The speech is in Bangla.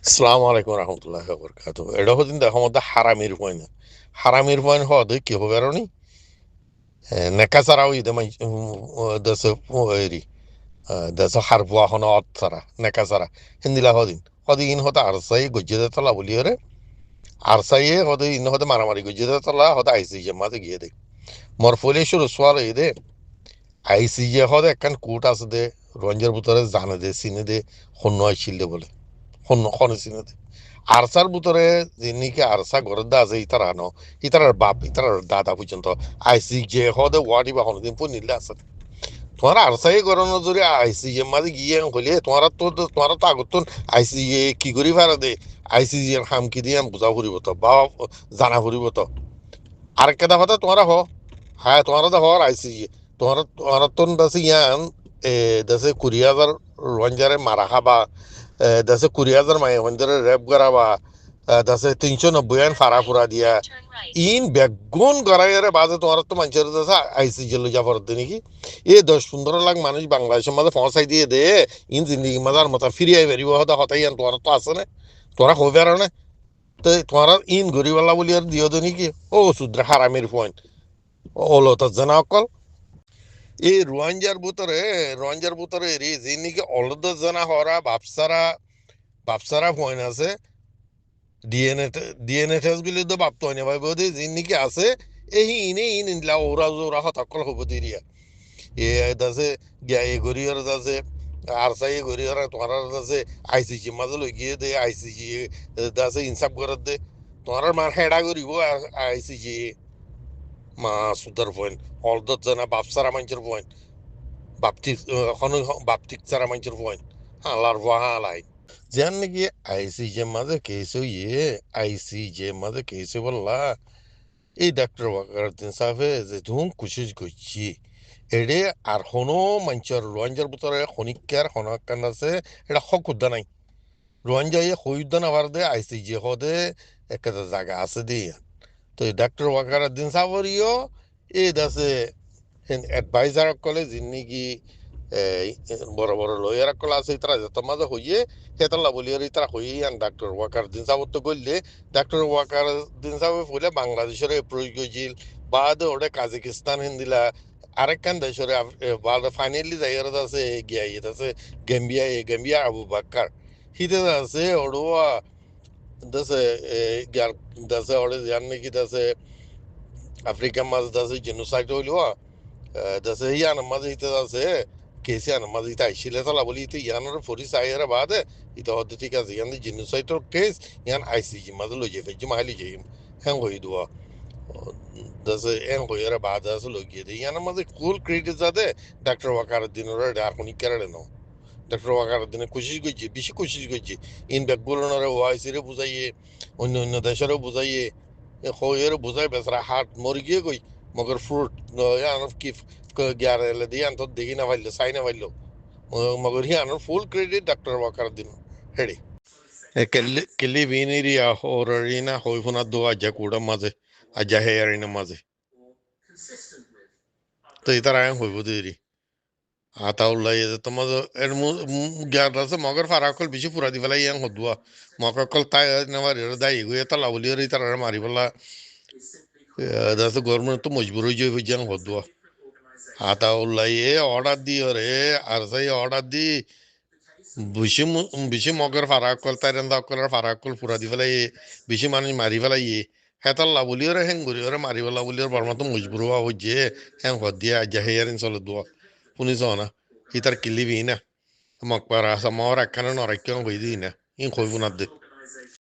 আসসালামু আলাইকুম রহমতুল্লাহ বরকাত। এটা হচ্ছে দেখো মধ্যে হারামির পয়েন্ট। হারামির পয়েন্ট হওয়া কি হবে আর নেকাচারাও ইদে মাই দেশে এরি দেশে হারবুয়া হন অতসারা নেকাচারা হিন্দিলা হদিন হদিন হতে আরসাই গজ্জে তলা বলি রে আরসাইয়ে হতে ইন হতে মারামারি গজ্জে তলা হতে আইসি যে মাঝে গিয়ে দে মর ফলে শুরু সোয়াল দে আইসি যে হতে একখান কোট আছে দে রঞ্জের ভিতরে জানে দে চিনে দে হন্য আইছিল বলে হন্য খনে চিনে দে আরসার ভিতরে যিনিকে আরসা ঘরের দা আছে ইতারা ন ইতারার বাপ ইতারার দাদা পর্যন্ত আইসি যে হদে ওয়াডি বা হনদিন পর নিলে আছে তোমার আরসাই গরনো যদি আইসি যে মাঝে গিয়ে হলে তোমার তো আগত আইসি যে কি করি পারে দে আইসি যে হাম কি দিয়ে বুঝা ফুরিব তো বা জানা ফুরিব তো আরেকটা কথা তোমার হ্যাঁ তোমার তো হওয়ার আইসি যে তোমার তো দাসে ইয়ান দাসে 20,000 রোহিঙ্গারে মারা খাবা দাসে 20,000 মাই রোহিঙ্গারে রেপ করা বা দাসে 390 আইন ফারা ফুরা দিয়া ইন বেগুন গড়াইয়ারে বাজে তোমার তো মানুষের দাসে আইসি জেল যাবার নাকি 10-15 লাখ মানুষ বাংলাদেশের মাঝে পৌঁছাই দিয়ে দে ইন জিন্দগি মাজার মতো ফিরিয়ে বেরিব হতা হতাই তোমার তো আছে না তোরা হবে আর না তো তোমার ইন গরিবাল্লা বলি আর দিও তো নাকি ও শুদ্র হারামের পয়েন্ট ওলো তো জানা অকল এই রোয়াঞ্জার ভিতরে রে যিনিকে অলদ জানা হরা বাপসারা পয়েন্ট আছে ডিএনএ ডিএনএ টেস্ট গুলি তো বাপ তো ভাই বোধ যিনিকে আছে এই ইন ইনলা ওরা ওরা হতাকল হব দিরিয়া এ দাসে গিয়া এ গরিয়র দাসে আরসাই গরিয়র তোমার দাসে আইসিজি মাঝে লই গিয়ে দে আইসিজি দাসে ইনসাফ করে দে তোমার মার হেডা করিব আইসিজি মা সুদার পয়েন্ট অলদত জানা বাপসারা মানুষের পয়েন্ট বাপটিক এখনো বাপটিক ছাড়া মানুষের পয়েন্ট হালার ভা হালাই যেন নাকি আইসিজে মাঝে কেসে আইসিজে মাঝে কেসে বললা এই ডাক্তার ওয়াকারুদ্দিন সাহেবে যে ধুম কুচিজ করছি এডে আর হনো মানুষের রোয়াঞ্জার ভিতরে খনিকার হনকান আছে এটা হক উদ্যা নাই রোয়াঞ্জাই হইউদ্যান আবার দে আইসিজে হদে একটা জায়গা আছে দিয়ে তো এই ডাক্তার ওয়াকারুদ্দিন সাহেবরিও এই দাসে অ্যাডভাইজার কলে যিনি বড় বড় লয়ার কল আছে তারা যত মাঝে হইয়ে হেতলা বলি আর তারা হইয়ে আন ডাক্তার ওয়াকার দিন সাহেব তো করলে ডাক্তার ওয়াকার দিন সাহেব বলে বাংলাদেশের প্রয়োগ হয়েছিল বাদ ওটা কাজাকিস্তান হিন্দিলা আরেকখান দেশের বাদ ফাইনালি জায়গার আছে গিয়া আছে গেম্বিয়া আবু বাক্কার হিতে আছে ওড়োয়া দেশে দেশে ওড়ে জান নাকি দেশে আফ্রিকা মাঝ দেশে জেনোসাইড হইল দেশে ইয়ান মাঝে হিতে আছে কেসি আন মাঝে ইতা আইছিলে তলা বলি ইতে ইয়ানোর ফরিস আইয়ার বাদে ইতা হতে ঠিক আছে ইয়ান জেনোসাইডর কেস ইয়ান আইসিজি মাঝে লই যাই ফেজি মাহালি যাই হ্যাঁ হই দুয়া দেশে এন হইয়ার বাদে আছে লই গিয়ে দেয় ইয়ানোর মাঝে ফুল ক্রেডিট যাতে ডাক্তার ওয়াকার দিনের আর কোনি কেরারে নাও ডাক্তার ওয়াকার দিনে কোশিশ করছি বেশি কোশিশ করছি ইন ব্যাকগুলোনারে ওয়াইসিরে বুঝাইয়ে অন্য অন্য দেশেরও বুঝাইয়ে হইয়ের বুঝাই বেচারা হাট মরি গিয়ে কই মগর ফ্রুট কি গ্যারেলে দিয়ে আনতো দেখি না পাইলো চাই না পাইলো মগর হি আনার ফুল ক্রেডিট ডাক্তার ওয়াকার দিন হেডি কেলি বিনিরিয়া হোরিনা হই ফোনা দো আজা কুড়া মাঝে আজা হেয়ারিনা মাঝে তো ইতার আয় হইব দেরি আতাউল্লাহ তোমার এর জ্ঞান আছে মগর ফারাকল বেশি ফুরা দি ফেলাই ইয়াং হদুয়া মকল তাই নেওয়ার দায়ী গুয়ে তালা বলি তার মারি ফেলা দাসে গভর্নমেন্ট তো মজবুর হয়ে যাবে ইয়াং হদুয়া আতাউল্লাহ অর্ডার দি রে আর সেই অর্ডার দি বেশি মগর ফারাকল তাই কলার ফারাকল ফুরা দি ফেলাই বেশি মানুষ মারি ফেলাই হেতাল্লা বলি রে হেং করি ওরে মারি ফেলা বলি বর্মা তো মজবুর হওয়া হচ্ছে হ্যাং হদ দিয়ে আজ হেয়ারিন চলে দোয়া শুনিছ না সি তার কিলিবি না মকবার আছে মর একখানে নরাক্য হয়ে দিই না ই কইব না দে